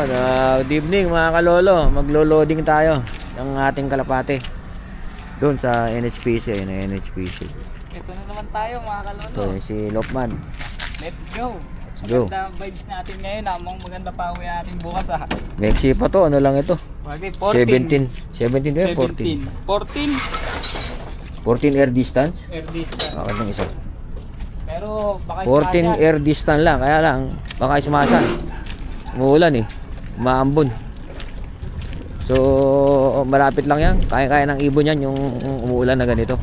Yun, good evening mga kalolo. Maglo-loading tayo ng ating kalapate doon sa NHPC. Ayun, NHPC. Ito na naman tayo mga kalolo. Ito yung si Lokman. Let's go. Let's go. Maganda vibes natin ngayon. Namang maganda pa uwi natin bukas ah. Mexi pa to. Ano lang ito? Bagay, 14. 17 ba? 14. 14 air distance? Air distance. Bakit ng isa? Pero baka 14 air distance lang. Kaya lang, baka ismasan. Umuulan eh. Umaambon. So, malapit lang yan. Kaya-kaya ng ibon yan yung umuulan na ganito.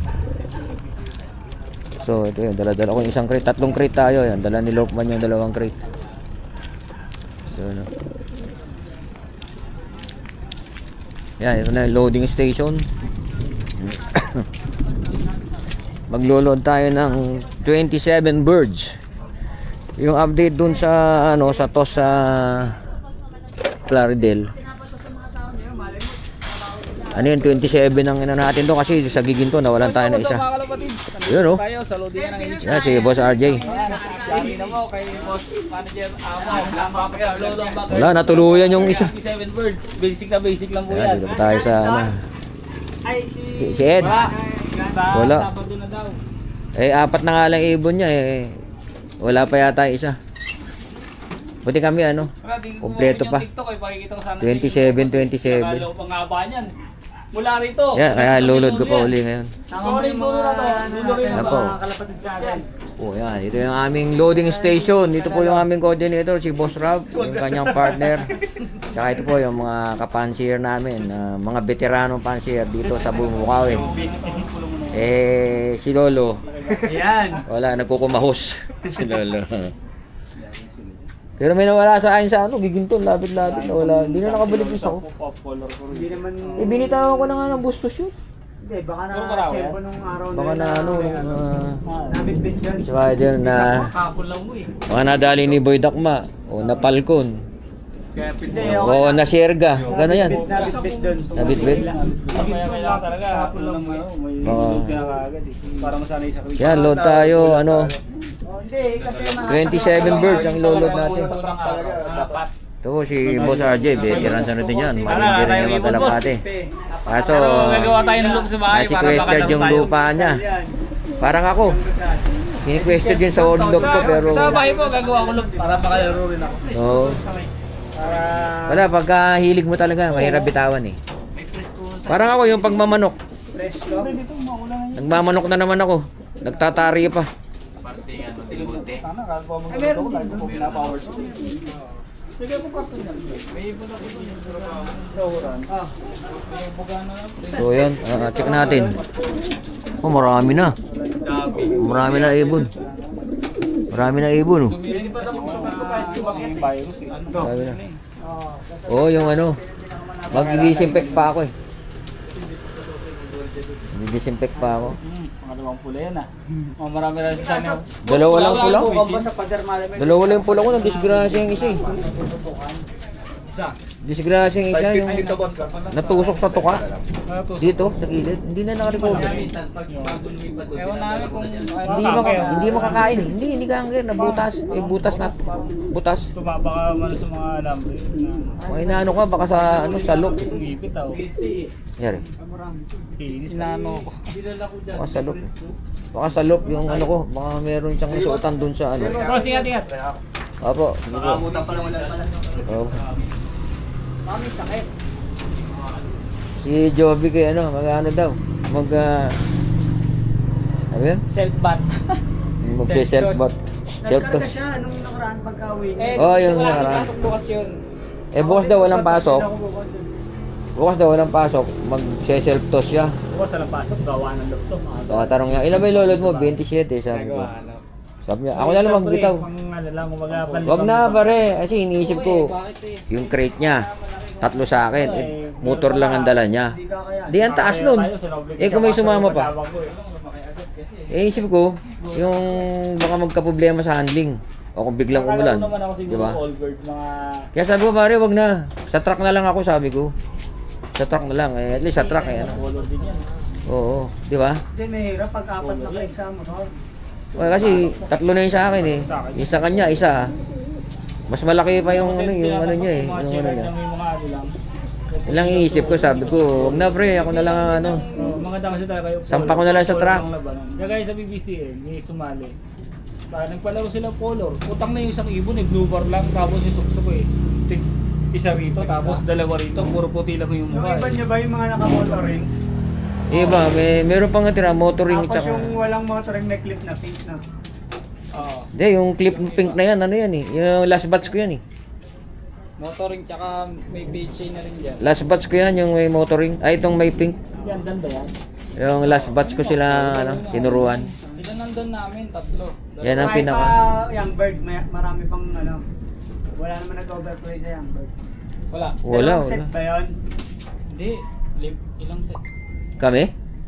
So, ito yun. Dala-dala ko yung isang crate. 3 crate tayo. Yan. Dala ni Lokman yung 2 crate. So, no. Yan. Ito na yung loading station. Maglo-load tayo ng 27 birds. Yung update dun sa ano sa TOS sa Claridel. Ano yun, 27 ang ina natin to kasi sa Giginto nawalan tayo na isa. Yun oh. Tayo sa loading ng NHPC. Yan si Boss RJ. Dami na mo kay Boss Manager Amo. Kasama pa sa lolo ang bakit. Wala, natuluyan yung isa. 27 birds. Basic na basic lang po Yan, yan. dito pa tayo sa ano. Si Ed. Wala. Sabado na daw. Eh, 4 na nga lang ibon niya eh. Wala pa yata isa. Buti kami ano. Kompleto pa. 27. Nakalo pang haba niyan. Mula rito. Yan, kaya lulod ko pa uli ngayon. Sorry mo na to. Yan po. Oh, yan. Ito yung aming loading station. Dito po yung aming coordinator, si Boss Rob, yung kanyang partner. Tsaka ito po yung mga kapansier namin, mga veteranong pansier dito sa Bumukawi. Eh, si Lolo. Yan. Wala, nagkukumahos. Si Lolo. Pero may nawala sa akin sa ano, Giginto, labit-labit na wala. Hindi na nakabalik isa ko. Hindi naman... Binitawan ko na nga ng bustos yun. Hindi, baka na-chempo nung araw na Baka na ano, nabitbit dyan. spider na Kapon lang mo eh. baka nadali ni Boy Dakma o na Falcon Hindi, o na Sierga, gano'n yan. nabitbit dun. Nabitbit? Kaya kailangan talaga. Kapon lang mo. May Oo. load ka na kaagad eh. Para masanay sa crew. Yan, load tayo, ano, Oh, hindi, kasi 27 birds ang load natin. Dapat. Ito po si Boss RJ, veteran sa natin yan. Marami rin yung magalapate. Kaso, Gagawa tayo ng loop sa bahay para nasi-question yung lupa niya. Parang ako. Kini-question din sa old log ko pero... Sa bahay po gagawa ko loop para makalaro rin ako. Oo. Para Wala, pagka hilig mo talaga, mahirap bitawan eh. Parang ako yung pagmamanok. Nagmamanok na naman ako. Nagtatari pa. sana kalbo mo dito lang ko pinapower so. Sige mo karton yan. May ibon ako sa uran. May bugana na. So yan, check natin. Oh, marami na. Marami na ibon. Marami na ibon oh. Hindi pa daw yung virus eh. Marami na. Oh, yung ano. Mag-disinfect pa ako eh. Mag-disinfect pa ako. Pangalawang pula yan ah. Marami rin sa sana. Dalawa lang pula ko. Sa pader malamig. Dalawa lang yung pula ko. Disgrasya yung isa eh. Isa. Disgrasya yung isa yung natusok sa tuka. Dito, sa gilid. Hindi na nakarecover. Ewan namin kung Hindi makakain eh. Hindi ka hanggang nabutas. May butas na. Butas. tumaba ka man sa mga alambre. Mga inaano ka, baka sa ano, salok. Ngipit ah. Yari. Kinis nano ko. Baka salok. Baka salok yung ano ko. Baka meron siyang suotan dun sa ano. Crossing ingat. Opo. Nakamutan pa lang wala pala. Opo. Mami, sakit. Si Joby kay ano, mag-ano daw. Ano yan? Self bat. Magse-self-bot. Nagkarga siya nung nakaraan pagka-uwi. Oh, yung nakaraan. Pasok bukas yun. Eh, bukas daw walang pasok. Bukas daw walang pasok. Magse-self-toss siya. Bukas walang pasok. Gawa ng laptop. Tatanong niya, ilan ba yung lolod mo? 27 sabi ko. Sabi niya, ako na lang magbitaw. Ano lang, umaga. Wag na pare, kasi iniisip ko, yung crate niya, 3 sa akin, motor lang ang dala niya. Di ang taas nun. Eh kung may sumama pa. Eh isip ko, yung baka magka-problema sa handling. O kung biglang umulan. Diba? Kaya sabi ko pare, wag na. Sa truck na lang ako sabi ko. Sa truck na lang. Eh, at least sa truck eh. Ano? Oo, di ba? Hindi, mahirap pag-apat na kayo sa motor. Kasi 3 na yun sa akin eh. Yung sa kanya, isa. Mas malaki pa yung ano, yung ano niya eh. Mga Yung ano checker niya. niya may mga ano lang. Ilang iisip ko, sabi ko, wag na pre, ako na lang ang ano. Mga dami sa tayo kayo. Sampa ko na lang sa track. Kaya guys sa BBCN, may sumali. Nagpalaro sila polo. Utang na yung isang ibon eh, blue bar lang. Tapos yung suksok eh. Isa rito, tapos dalawa rito. Puro puti lang yung Yung mukha iba eh. niya ba yung mga naka-motoring? Iba, meron pang natira, motoring Tapos tsaka. yung walang motoring may clip na pink na. Oo. Hindi, yung clip pink na yan, ano yan eh. Yung last batch ko yan eh. Motoring tsaka may beach chain na rin dyan. Last batch ko yan, yung may motoring. Ay, itong may pink. Yan, ganda yan. Yung last batch ko sila, ano, tinuruan. Ilan nandun namin? Tatlo. Yan ang Kahit pinaka. pa yung bird, marami pang ano. Wala naman nag-overplay sa yung bird. Wala. Wala, Dalawang set wala. ba yun? Hindi. Ilang set? Kami?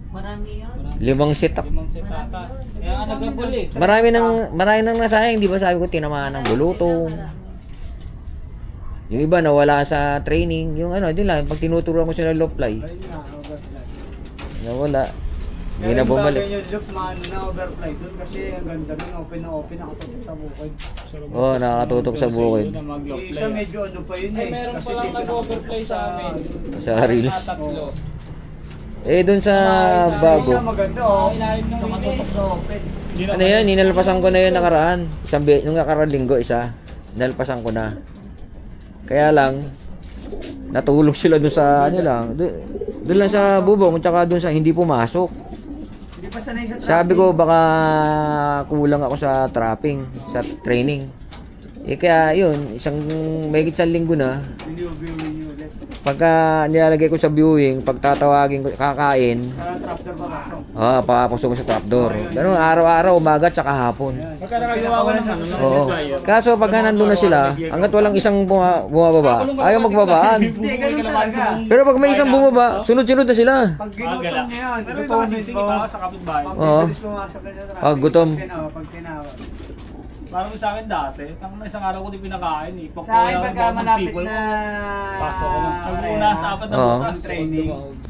Marami yun. 5 set ako. 5 set ata. Kaya nga nagabol eh. Marami nang nasayang, di ba sabi ko, tinamaan ng bulutong. Yung iba nawala sa training, yung ano, yun lang, pag tinuturuan ko sila low fly, Ayun na, overfly. nawala. Hindi na Pero yung bumalik. bagay yung look, maano na overfly dun kasi ang ganda nun, open na open, nakatutok sa bukid. Oo, nakakatutok sa bukid. Yung isa medyo ano pa yun Ay, eh. meron kasi pa lang dito nag-overplay sa amin. Sa reels. Tatlo. Eh, dun sa Yung bago, isa maganda oh. Ilalim ng Nakatutok sa open. ano yan, ninalpasan ko na yun nakaraan. Nung nakaraan linggo, isa. Ninalpasan ko na. Kaya lang, natulog sila dun sa, ano lang, dun lang sa bubong, tsaka dun sa hindi pumasok. Hindi pa sanay sa Sabi ko, baka kulang ako sa trapping, sa training. Eh kaya yun, mahigit isang linggo na, Biniw-biwin nyo ulit. pagka nilalagay ko sa viewing, pag tatawagin ko, kakain, Parang tractor pa pasok. papapasok ko sa trapdoor. Pero araw-araw, umaga tsaka hapon. Magka nakagawa ko ng ano. Oo. Kaso pagka nandun na sila, hanggat walang isang bumababa, ayaw magbabaan. Hindi, ganun talaga. Pero pag may isang bumaba, sunod-sunod na sila. Pag ginutom niya yun, Pero may mga gutomin sisingit mo. ako sa kapitbahay. Pag Oo. bilis pumasok ka sa traffic. Pag gutom. Pag tinawag. Parang sa akin dati, ang isang araw ko din pinakain eh. Sa akin pagka malapit na Pasok ko lang. Pag una sa apat na Oo. bukas. ang training,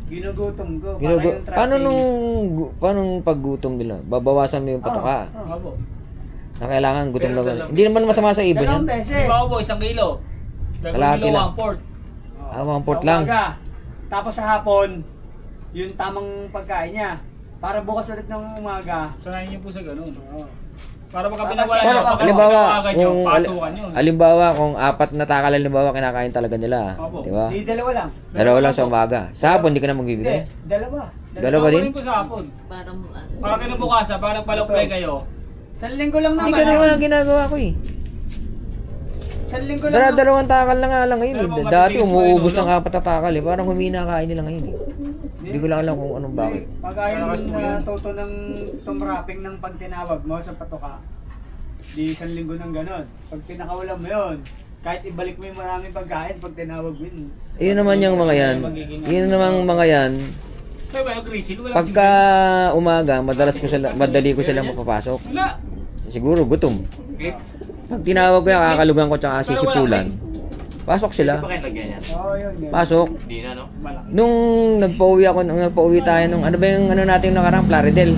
ginugutom ko. Para Ginugo, yung paano tracking. paano paggutom nila? Babawasan mo yung patoka. Opo. Na kailangan gutom Pero lang. dalawa. Hindi naman masama sa ibon yan. Dalawang beses. Di ba po, 1 kilo? Kalahati Kilo lang. 1/4. Ang port Sa lang. umaga. Tapos sa hapon, yung tamang pagkain niya. Para bukas ulit ng umaga. Sanayin niyo po sa ganun. Para baka pinawala Pero, niyo, pag halimbawa, pinawagan niyo, kung pasukan yun. halimbawa kung 4 na takal halimbawa kinakain talaga nila, Opo. di ba? Di dalawa lang. Dalawa lang sa umaga. Sa hapon hindi ka na Hindi, magbibigay. dalawa. Dalawa din? Gagawin ko sa hapon. Parang ano. Para kinabukasan, parang paloplay kayo. Sa linggo lang Hindi naman. ganun nga ginagawa ko eh. Sa linggo lang naman. Dalawang takal na nga lang ngayon Pero eh. kung Dati matitigis mo umuubos yun, ng no? 4 na takal eh. Parang humina kain nila ngayon eh. Hindi ko lang alam kung anong bakit. Pag ayaw mo na toto ng tumrapping ng pag tinawag mo sa patoka, di isang linggo ng ganon. Pag pinakawalan mo yun, kahit ibalik mo yung maraming pagkain pag tinawag mo yun. Yun naman yung mga yan. Yun naman mga yan. Kaya ba yung grisil? Wala Pagka umaga, madali ko sila mapapasok. Wala. Siguro gutom. Okay. Pag tinawag ko yan, kakalugan ko tsaka sisipulan. Pasok sila. kayo lagyan yan? Oo, yun. Pasok. Hindi na, no? Malaki. Nung nagpauwi tayo nung ano ba yung ano natin nakarang Plaridel.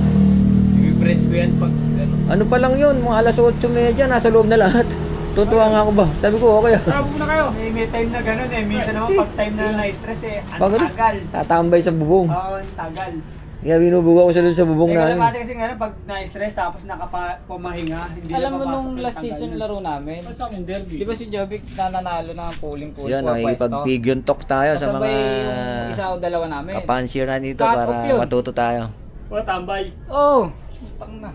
I-bread ko yan pag Ano pa lang yun, mga alas 8:30 nasa loob na lahat. Tutuwa nga ako ba? Sabi ko okay ah. Tara, na kayo. May time na ganon eh. Minsan naman pag time na na-stress eh, ang Pag ano? tagal. Tatambay sa bubong. Oo, ang tagal. Kaya binubuga ko sila sa bubong Eh, namin. kalapati kasi nga pag na-stress tapos nakapumahinga, hindi Alam mo napapasok nung ng last tagal season yun. laro namin, Sa amin, derby. di ba si Jovic nananalo ng polling pool Yan, for pwesto? nakikipag-pigeon talk tayo sa mga Kasabay yung isa o dalawa namin. kapansier na dito Cut para off yun. matuto tayo. Wala tambay. Oh, putang na.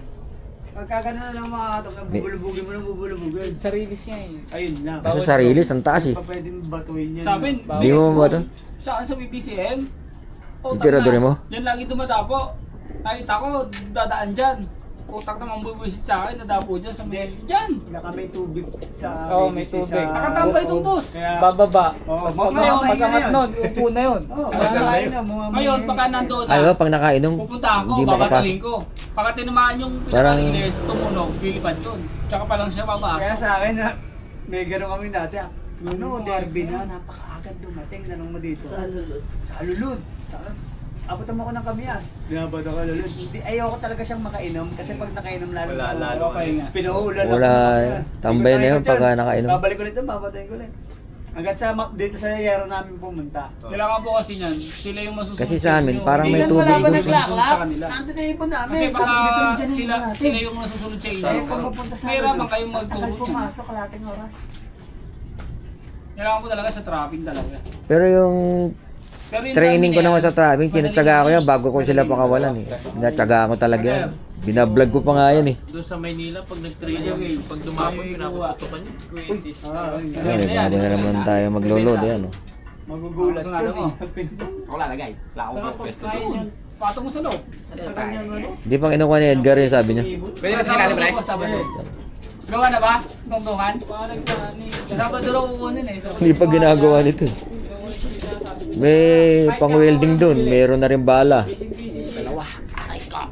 Pagka ganun na lang makakatok, bubulubugin mo ng bubulubugin. Sarili siya eh. Ayun lang. Kasi sa rilis, ang taas eh. Pa pwedeng batuin yan. Sa amin, Di mo ba ito? saan sa BBCM? Yung tiradori mo? Yan lagi dumatapo. Nakita ko, dadaan dyan. Utak naman bubuisit sa akin, nadapo dyan sa may... Dyan! Naka may tubig sa Oo, may BBC tubig. Nakatambay itong boss. Kaya, Bababa. Oo, Tapos mamaya pag na angat yan. nun, upo na yun. oh, Ayun, magkakain na. Mga Ngayon, pagka nandoon Ay, na, ba, pag nakainom, pupunta ako, hindi babatuhin ko. Pagka tinamaan yung Parang- pinakalilis, tumunog, lilipad dun. Tsaka pa lang siya Kaya babasa. sa akin, may gano'n kami dati. Ano, derby na, napakaagad dumating. Tanong mo dito. Sa lulod. Sa alulod. Sa abutan mo ko ng kamyas. Binabad ako lalo. Hindi, ayoko talaga siyang makainom kasi pag nakainom lalo Lalo kayo nga. pinaulan ako Wala, ng kamyas. tambay na yun Ikot-ikot pagka nakainom. Babalik ulit doon, babatayin ko ulit. Hanggang sa dito sa yero namin pumunta. Kailangan po kasi niyan, sila yung masusunod. Kasi sa amin, parang may Minsan tubig wala pa doon. naglaklak. Sa kanila. Nandun na ipon namin. Kasi baka Sabi ko, dyan sila, natin. sila yung masusunod sa inyo. Eh, kung mapunta sa Mahirapan kayong Tagal magturo niyan. pumasok, kalating oras. Kailangan ko talaga sa traffic talaga. Pero yung Pero yung training ko dami na naman yan, sa traffic, tinatsaga ko yan bago ko sila pakawalan eh. Tinatsaga ko talaga yan. Binablog ko pa nga yan eh. Doon sa Maynila, pag nag-training, pag dumapon, pinapaputokan yun. Ayun, bago na naman tayo maglolod yan oh. Magugulat Sunado yun mo. eh. Ako lalagay. Wala akong Pero pag pwesto kain doon. yan, patong mo sa loob. Hindi pang inukuha ni Edgar yung sabi niya. Pwede na sinalim, Bray? Gawa na ba? Tungtungan? Sabado raw kukunin eh. Hindi pa ginagawa nito eh. May pang-welding doon, meron na rin bala.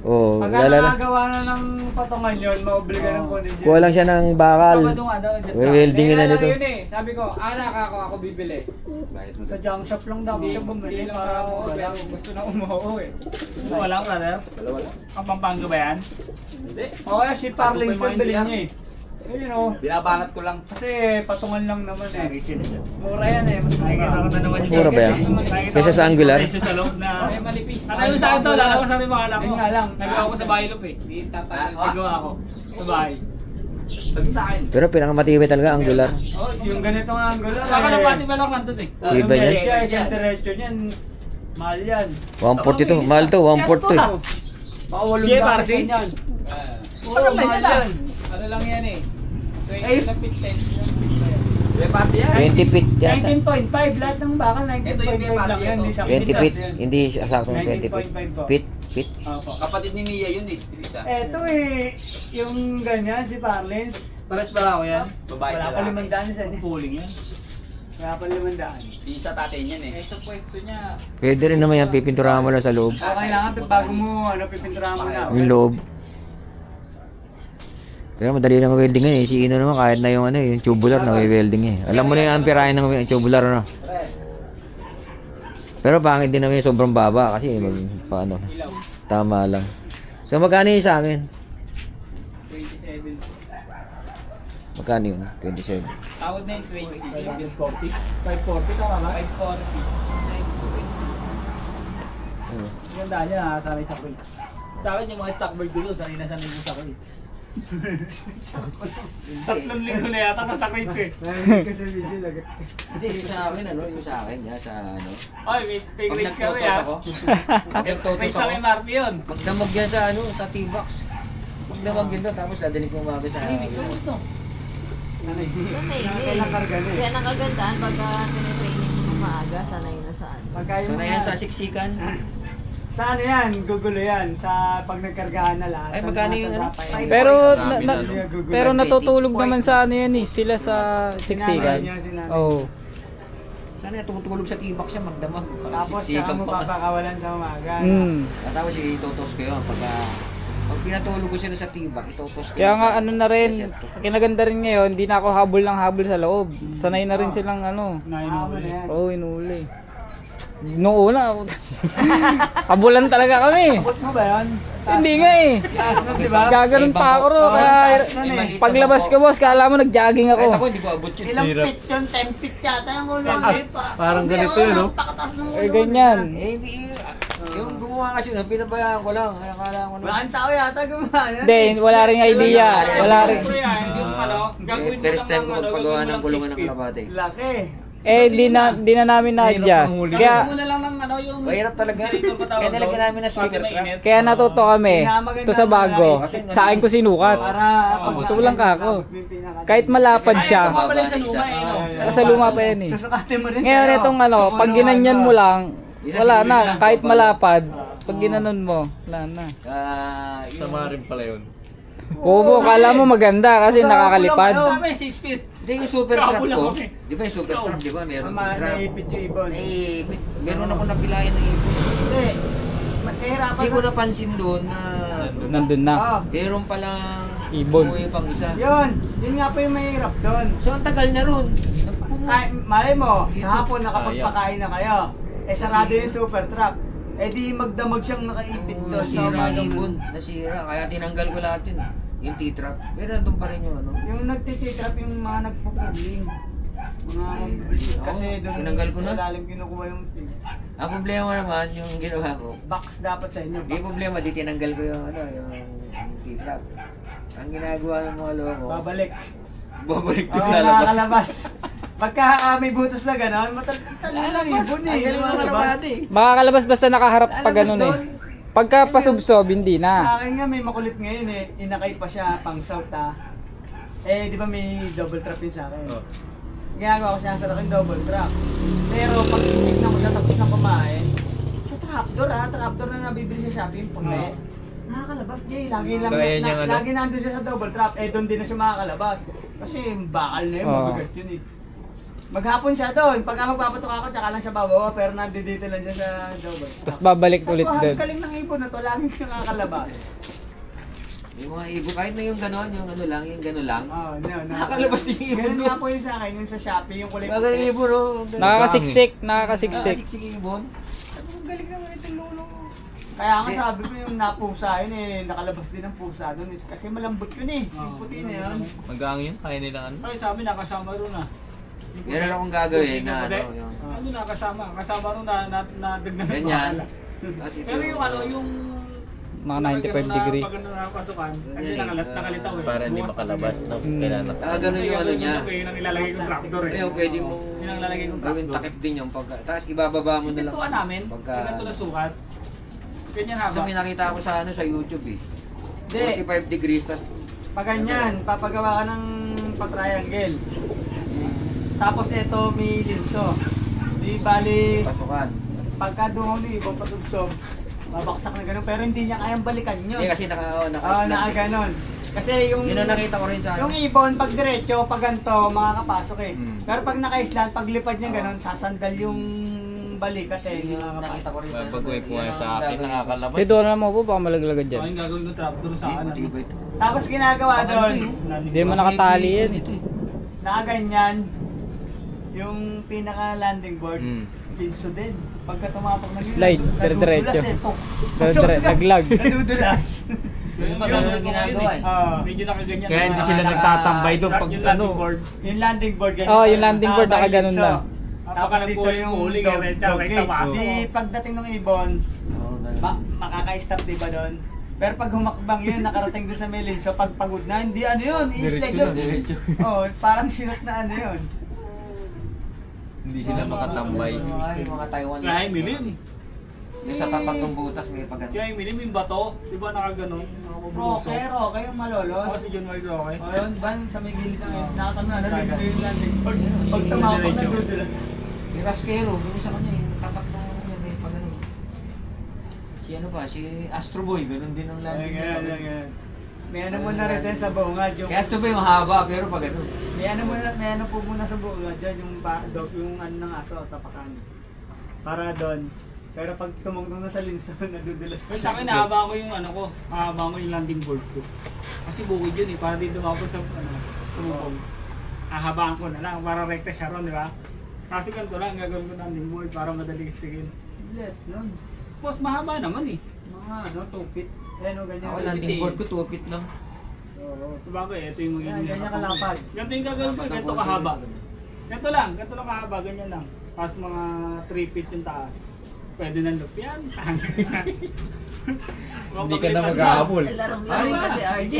Oh, Pag lalala. nakagawa na ng patungan yun, maubliga ng kunin yun. Kuha lang siya ng bakal. Sabado nga daw. May weldingin na nito. Yun eh. Sabi ko, ako bibili. Sa junk shop lang daw siya bumili Hindi lang para ako wala. gusto na umuho eh. Wala ko brother? Ang Pampanga ba yan? O kaya si Parlings na bilhin niya eh. Ayun o. Binabanat ko lang. Kasi patungan lang naman eh. Mura yan eh. Mas Nakikita ko mura. na naman Mas mura ba yan? Kaysa sa angular? Sa loob na. Manipis. Ano yung sa akin to? Lalaman sa akin mga alam ko. Yun nga lang. Nagawa ko sa bahay loop eh. Nagawa ko. Sa bahay. Sabi sa akin. Pero pinakamatibay talaga angular. Oh, yung ganitong angular Saka na pati pa lang nandun eh. Iba yan? Isang diretso niyan. Mahal yan. 140 to. Mahal to, 140 eh. Baka 8 Yeah, daan Marcy. yan. Oo, Tagal na mahal yan ah. yan. Ano lang yan eh. Eh, 20 na fit length. May party yan. 20 feet yata. 19.5. Lahat ng bakal Ito yung 19.5 lang Marcy, yan. ito. Di sa 20 feet. Hindi siya sakto ng 20 feet. 19.5 po. Feet? Opo. Kapatid ni Mia yun eh. Dirita. Eto eh, yung ganyan si Parlins. Pares pala ako yan. Babae Wala na pa lang. 500 isa niya. Pooling yan. Wala pa 500. Di sa tatay niyan eh. Eh sa pwesto niya. Pwede rin naman yan, pipinturahan mo lang sa loob. O kailangan bago mo pipinturahan mo na. Yung loob. Pero madali na mag-welding eh. Si Ino naman kahit na yung ano yung tubular na welding eh. Alam mo na yung amperahe ng tubular ano. Pero pangit din naman yung sobrang baba kasi paano. Tama lang. So magkano yung sa akin? 27. Magkano yun? 27. Tawad na yung 20. 540. 540 tama ba? 540. Ano? Ganda niya nakasanay sa crates. Sa akin yung mga stock bird ko yun, sanay na sanay ko sa crates. 3 linggo na yata nasa crates eh. Narinig ko sa video. lagat. Hindi, yung sa akin ano, yung sa akin, yan sa ano. Ay, may Pag crates kami nagtotos ah. ako, pag May nagtotos sa ako, MRP yun. magdamag yan sa ano, sa T-box. Magdamag yun doon, tapos dadalik mo umaga sa Ay, may close no. Sanay. Sanay na Kailang karga na eh. Kaya nakagandahan pagka tinitraining mo maaga, sanay na saan. Pagka So yung na yan sa siksikan. Sa ano yan, gugulo yan. Sa pag nagkargahan na lahat. Ay, Sa magkano mga yung ano? sadapa yan. Pero Gugulo. pero natutulog naman sa ano yan eh, sila sa Sinanay siksikan. niya, sinanay. Oh. Sana tutulog sa T-box siya, magdamag. Tapos saka Siksikan mo pa. papakawalan sa umaga. Tapos itutos ko yun, pag pinatulog ko sila sa T-box, itutos ko Kaya yun nga sa- ano na rin, sa set ko. kinaganda rin ngayon, hindi na ako habol ng habol sa loob. Sanay na rin silang ano. Tama na yan. Oh, inuli. Noong una, habulan talaga kami. Abot mo ba yan? Hindi nga eh. Taas nun, di ba? Gaganon pa ako ro. Oo, Kaya taas nun eh. maliit paglabas ko boss, kala mo nag-jogging Kahit ako, ako. hindi ko abot yun. Ilang feet yun? 10 feet yata yung ulo. Parang ganito yun, no? Pakataas ng ulo. Eh, ganyan. Eh, hindi, yung gumawa kasi nun, pinabayaan ko lang. Kaya akala ko Wala na. kang tao yata gumana. Hindi, wala rin idea. Wala rin. Siyempre ah, yung ano, gagawin mo First time ko lang ng ano, magpagawa gagawin mo ng lang kulungan ng 6 feet. kalabate. Laki. Eh, di na namin na-adjust. Gagawin Kaya, mo na lang ng ano yung... Mahirap talaga. Silitor pa tawag Kaya nilagyan doon. namin ng sweeper Pag trap. mainit. kaya natuto kami. Ito sa bago. Sa akin ko sinukat. Para pag Tulang ka ako. abot mo yung pinaka- Kahit malapad Ay, siya. ito nga pala yung sa luma eh, no? Sa luma pa yan eh. Susukatin mo rin Ngayon sa'yo. itong ano, Sa pag kulungan ginanyan mo. mo lang, Isa wala siguro na. lang, Kahit kapag- malapad, pag ginanon mo, wala na. Sama rin pala yun. Bobo, kala mo maganda kasi nakakalipad. Sa amin, 6 feet. Hindi yung super trap Kabula ko. kami. Di ba yung super trap, di ba? Meron Mama, yung trap. naipit yung ibon. Naipit. Meron ako napilayan ng ibon. Hindi. Mahirapan Hindi ko napansin doon na Nandun na. Oo. meron palang Ibon. umuwi pang isa. Yun. Yun nga po yung mahirap doon. So ang tagal na ron. Malay mo, sa hapon nakapagpakain na kayo. Eh sarado yung super trap. Eh di magdamag siyang nakaipit doon sa Nasira umagang yung ibon. nun. Nasira. Kaya tinanggal ko lahat yun. Yung T-trap. Pero nandun pa rin yung ano. Yung nagtititrap yung mga nagpupugling. Mga kasi doon tinanggal ko na. sa lalim kinukuha yung stick. Ang problema naman, yung ginawa ko, Box dapat sa inyo. di Box. problema, di tinanggal ko yung ano, yung T-trap. Ang ginagawa ng mga loko, Babalik. babalik Oo, doon lalabas. nakakalabas. Pagka may butas na gano'n, matalala lang ibon eh. Ang galing naman naman eh. Makakalabas basta nakaharap pa Lalabas ganun eh. doon. Pagka pasubsob, hindi Sa na. akin nga may makulit ngayon eh. Inakay pa siya pang south ah. Eh, di ba may double trap yun sa akin? Oh. Ginagawa ko siya sa akin double trap. Pero pag tignan mo siya tapos na kumain, sa trapdoor na nabibili sa Shopee, pagli. Nakakalabas Jay, lagi lang So, ayan yung ano? lagi nandun siya sa double trap, eh doon din na siya makakalabas. Kasi bakal na yun, Oo. mabigat yun eh. Maghapon siya doon, pagka magpapatok ako, tsaka lang siya babawa, pero nandito lang siya sa double trap. Tapos babalik ulit Sabi ko, doon. ang galing ng ibon na to, laging nakakalabas. Yung mga ibon, kahit na yung gano'n, yung ano lang, yung gano'n lang. Oh, no. Nakakalabas din yung ibon Ganun ko. nga po yung sa akin, yung sa Shopee, yung kulay Mga galing ibon, oh. Nakakasiksik, nakakasiksik. Nakasiksik yung ibon. Sabi ko, ang galing naman itong lolo ko. Kaya nga sabi ko yung napusa yun eh, nakalabas din ang pusa doon is kasi malambot yun eh, yung puti na yun. Magaang yun, kaya nila ano. Ay, sa amin nakasama ron ah. Meron akong gagawin na ano, yung Ano nakasama? Kasama ron na dagdag na ganyan. bakal. Tapos ito Pero yung ano, yung Mga 95 degree. Pag ano nakapasukan, hindi Ganyan eh, nakalitaw eh. Para hindi Bukas makalabas, na no? Mm. Kailangan ganun yung ano niya. Yun ang ilalagay kong trapdoor eh. Ayun, pwede mo Yun ang lalagay kong gawin trapdoor. takip din yung pagka. Tapos ibababa mo na lang. Pintuan namin, Pagka, ganito na sukat. Ganyan kasi haba. may nakita ko sa ano sa YouTube eh. Hindi, 45 degrees, tapos pag ganyan, papagawa ka ng pa-triangle. Tapos ito may linso. Di bali, pasukan. pagka dungaw ng ibang pasubsob, babaksak na gano'n, pero hindi niya kayang balikan yun. Hindi kasi Oo, naka-slant. nakaganon. Kasi yung Yun ang nakita ko rin sa yung ano. ibon, pag diretso, pag ganito, makakapasok eh. Hmm. Pero pag naka-island, pag lipad niya gano'n, sasandal yung balikat eh. Yung Yung nakita ko rin sa Babagoy po nga sa akin, gagawin ko. nakakalabas. Dito na mo po, baka malaglagad So, dyan. yung gagawin kong trapdoor sa Hindi, akin. matibay. Tapos ginagawa doon, Hindi mo nakatali yan. Ito eh. nakaganyan, yung pinaka-landing board, Mm. pinso din. Pagka tumapak na Slide, dire-diretso. Naglag. Naglag. Nadudulas. Yung magano na ginagawa eh. Medyo nakaganyan. Kaya hindi na- sila Saka- nagtatambay doon pag Yung ano. landing board. Yung landing board ganyan. Oh, yung landing board, Nakabay nakaganon linso. lang. Tapos Baka dito nagpuling yung huli, dog, ganyan, dog may cage. tamasok. Di pagdating ng ibon, Oo, ganun. makaka-stop diba doon? Pero pag humakbang yun, nakarating doon sa Melin, so pag pagod na, hindi ano yun, i-slide yun. Diretso. Oh, parang sinot na ano yun. Hindi sila makatambay. Ay, mga Taiwan. Kaya milim. Yung sa tapat ng butas may pagano. Kaya milim yung bato. Di ba nakaganon? Nakapabusok. Roque, yung malolos. Ako si John Ward Roque. O yun, ban sa may gilid ng nakakano na, linso yung landing board. Pag tumapag na dudulas. Si Rasquero, ganun sa kanya, yung tapat ng niya may pagano. Si ano pa, si Astro Boy, ganun din ang Ay, landing. ganyan. May ano muna rin din sa bungad, yung... Kaya Astro Boy mahaba, pero pagano. May ano po muna sa bungad dyan, yung ano ng aso, tapakan. Para doon. Pero pag tumugtong na sa linso, nadudulas. Pero sa akin, nahaba ko yung ano ko. Nahaba ko yung landing board ko. Kasi bukid yun eh. Para di dumako sa ano, sumubog. Hahabaan ko na lang. Para rekta siya ron, di ba? Kasi ganito lang, gagawin ko landing board para madali stigin. Let nun. Boss, mahaba naman eh. Mga ano, 2 feet. Ayan o, ganyan. Ako landing board ko, 2 feet lang. Oo. Sabagay, ito yung magiging Ganyan kalapad. Ganito yung gagawin ko, ganito kahaba. Ganito lang kahaba, ganyan lang. Tapos mga 3 feet yung taas. Pwede nang loop yan. Hindi ka na maghahabol. Larong-laro kasi RJ.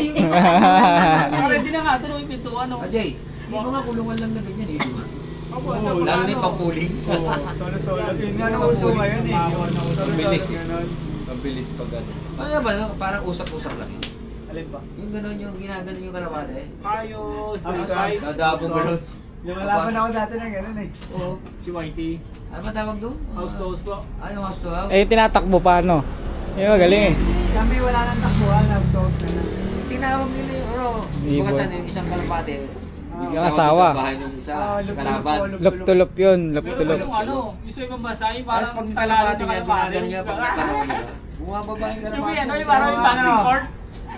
Ready na nga, ito yung pintuan. No? Ajay, hindi mo nga kulungan lang na ganyan eh. Opo, Oo, ito, Lalo na ano. yung pang-pooling. Solo-solo. Yun nga ang uso ngayon eh. Solo-solo Bilis. ganun. Mabilis pag ano. Ano ba, no? Parang usap-usap lang yun. Alin ba? Yung gano'n yung ginaganon yung kalapate eh. Ayos, Ayos, guys. Dadabong gano'n. Lumalaban ako dati ng ganun eh. Oo. Si Whitey. Ano ba tawag doon? House to house po. Ano house to house? Eh, tinatakbo pa, ano? Yung magaling eh. Kami wala nang takbuhan, na-close na na. Tinawag nila yung ano, Ibon. bukasan yung isang kalapate. Yung Tawag asawa. Sa bahay ng isa, Ah, kalaban. Lup-tulop yun, Pero lup-tulop. yung ano, yung sa ibang bansa, yung Tapos parang pag talalo kalapate na niya, kalapate. ginagano niya pag natanong nila. Bumababa yung Yung kalapate. ano, yung parang yung boxing Ano? court.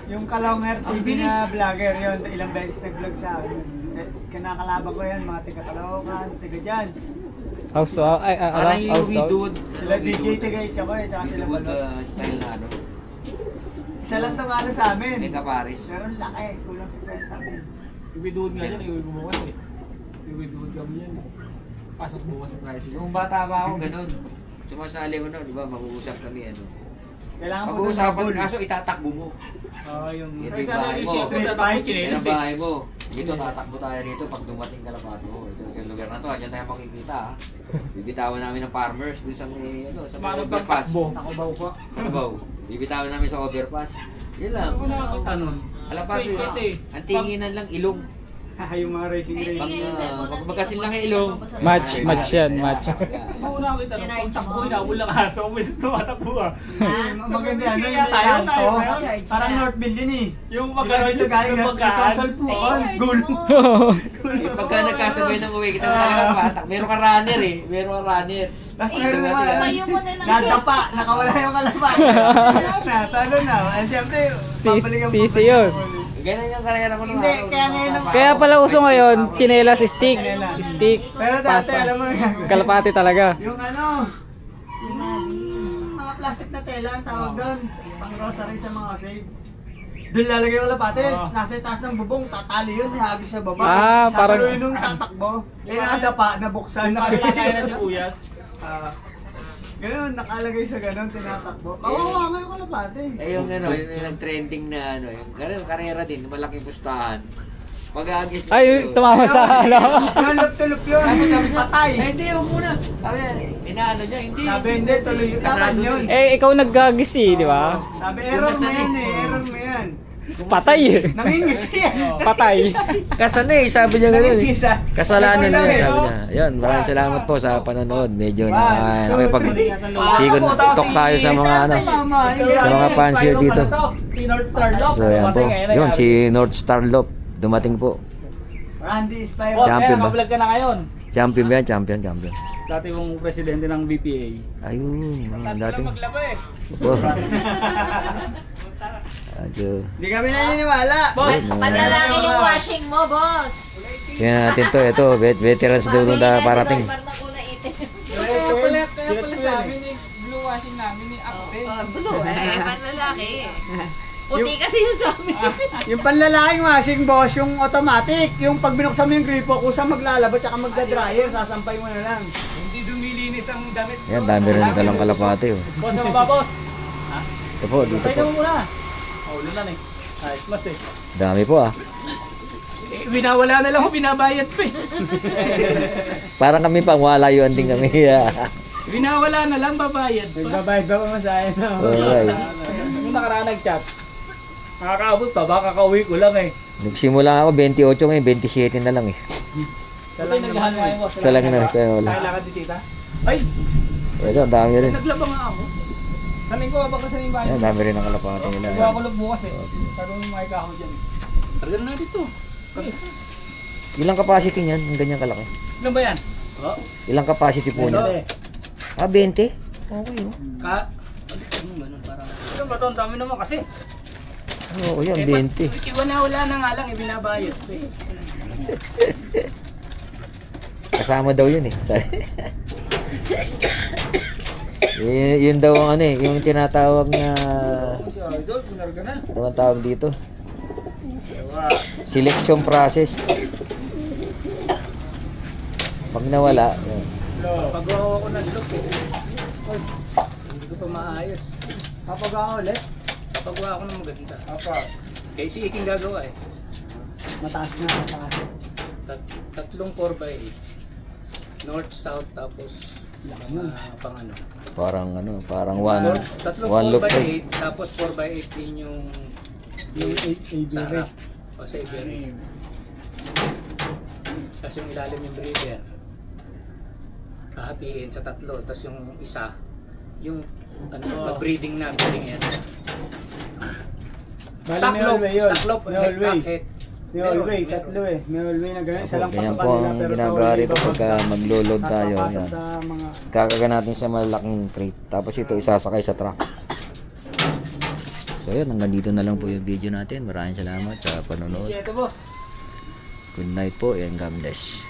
Yung Kalonger Ang TV bilis. na vlogger yun, ilang beses nag-vlog sa akin. Kinakalaban ko yan, mga tiga Caloocan, tiga dyan. House to ay Parang yung house to. Widwood. Sila DJ Tigay tsaka eh, tsaka sila Widwood Balot. style na ano. Isa lang tamano sa amin. Mega Paris. Pero ang laki, kulang 50 min. Ibiduhod nga yan, iuwi ko bukas eh. Ibiduhod kami yan eh. Pasok bukas sa price. Nung bata pa ako, ganun. Sumasali ko na, di ba? Mag-uusap kami, ano. Kailangan mo Mag-uusapan, ng kaso itatakbo mo. Oo, yung Ito Ay, yung sana bahay yung mo. secret Street at fight. ako Yan chinelas ang eh. bahay mo. Dito, tatakbo tayo dito pag dumating Kalapato. Ito yung lugar na to, dyan tayo makikita, ha. Bibitawan namin ng farmers dun sa may, ano, sa may Parang overpass. pagtakbo. Sa kubaw po. Sa Cubao. Bibitawan namin sa overpass. Yun lang. Ako nakakita nun. Kalapato, Straight cut eh. ang tinginan lang ilong. Yung mga racing Ay, Pag, tingin sa pag magkasin lang yung ilong. Match yan, match. Ako nakakita nun. Pag takbo na, walang aso. May tumatakbo ah. Maganda ano, Kaya yung tayo, kanto. tayo ngayon. Parang Northville yun eh. Yung Diba magkaroon dito galing yung na pagkaan. Castle po. Gulo. Eh, pagka nagkasabay ng uwi, kita mo talaga patak. Meron ka runner eh. Meron ka runner. Tapos Eh, meron naman. sayo mo na lang. Nadapa, nakawala yung kalapan. Talo na. Eh, siyempre, babalikan pa Sisi ba yun. Ganun yung karera ko nung Hindi, araw. kaya ngayon ang- Kaya pala uso ngayon, chinelas stick. Stick. Pero dati, Pasa. alam mo yung Kalapati talaga. yung ano, yung mga plastic na tela ang tawag doon. Pang grocery sa mga save. Doon lalagay yung lapates, nasa taas ng bubong, tatali yun, ihagis sa baba. Ah, parang- Sasaluhin nung tatakbo. Eh, nakadapa, nabuksan na. Parang kaya na si Kuyas. Ganun, nakalagay sa ganun, tinatakbo. Oo, nga yung kalapate. Eh yung ano, yung nag-trending na ano, yung karera din, malaking pustahan. Mag-aagis Ay, tumama sa ano. Tulop yun. Tapos sabi niya, Patay. "Ay, hindi, huwag muna." Sabi niya, inaano niya, hindi. Sabi, hindi, tuloy yun. Kasado Taman yun. eh. Eh, ikaw naggagis eh, di ba? Sabi, error mo yan eh, error mo yan. Patay eh. Nangingisi yan. Patay. Kasan eh, sabi niya gano'n eh. Nangingisa. Kasalanan Error niya, lang sabi eh. niya. Yun, maraming salamat po sa panonood. Medyo na One, two, nakipag-sikon talk tayo sa mga ano. Sa mga fancier dito. Si North Star Lock. So yan po. Yun, si North Star Lop. Dumating po. Randy Spire. Boss, Champion eh, ba? mablog ka na ngayon. Champion ba yan? Champion. Dati mong presidente ng BPA. Ayun, dating. maglaba eh. Oh. Adyo. Hindi kami naniniwala. Boss, Panlalaki yung washing mo, boss. Tingnan natin to. Ito, veterans daw nung parating. Pag na kulay itim. Kaya pala sabi ni blue washing namin ni Ate. Blue eh, panlalaki. Puti kasi yung sa amin. Yung panlalaking washing boss, yung automatic, yung pag binuksan mo yung gripo, kusang maglalaba tsaka magda-dryer, sasampay mo na lang. Hindi dumilinis ang damit. Yan, dami rin dalang kalapate. Oh. Boss, ano ba, boss? Ito po, dito Tayo po. mo muna. Oh, lunan eh. Ayos, mas eh. Dami po ah. Eh, binawala na lang ako, binabayad pa eh. Parang kami pang walayuan din kami. Binawala na lang, babayad pa. Nagbabayad ba masahe no? Alright. Nung nakaraan nag-chat, nakakaabot pa, baka kakauwi ko lang eh. Nagsimula ako 28 ngayon, 27 na lang eh. Sa lang naghahan ngayon, boss. Sa lang na, sa wala. Kailangan di tita. Ay, Ito, dami rin. naglaba nga ako. Sa linggo, baka sa linggo. Yan, dami rin ang kalapate nila. Gusto ako lang bukas eh. Tanong yung mga ikaw dyan. Talaga na dito. Ilang capacity niyan? Ang ganyan kalaki. Ilan ba yan? Oh. Ilang capacity po niya? Ah, 20? Okay oh. Anong ganun parang... Ano ba ito? Ang dami naman kasi. Oo, yan, 20. Wala na nga lang, ibinabayad. Kasama daw yun eh. Yun daw ang ano eh, yung tinatawag na... Si Idol, pinarga na. Ano ang tawag dito? Selection process. Pag nawala, yun. Pagawa ko ng look eh. Ay, hindi ko pa maayos. Papagawa ulit, Pagawa ako ng maganda. Apa. Kaya si Iking gagawa eh. mataas na, mataas. Tatlong 4x8. North, south, tapos pang ano. Parang one Tatlong loop 4x8, tapos 4x8 din yung sa harap. O sa iberin. Tapos yung ilalim yung breeder. Kahatiin sa tatlo. Tapos yung isa, yung mag-breeding na, breeding yan. Stock loop, May all-way. head. May all-way, tatlo eh. May all-way na gano'n. Isa lang Ganyan pasukan po nila ang pero sa ginagawa all-way rito pagka babagsak. maglo-load tayo. Papasok Yan. sa mga... Kakaga natin sa malaking crate. Tapos ito isasakay sa truck. So yun, hanggang dito na lang po yung video natin. Maraming salamat sa panonood. Ito boss. Good night po and God bless.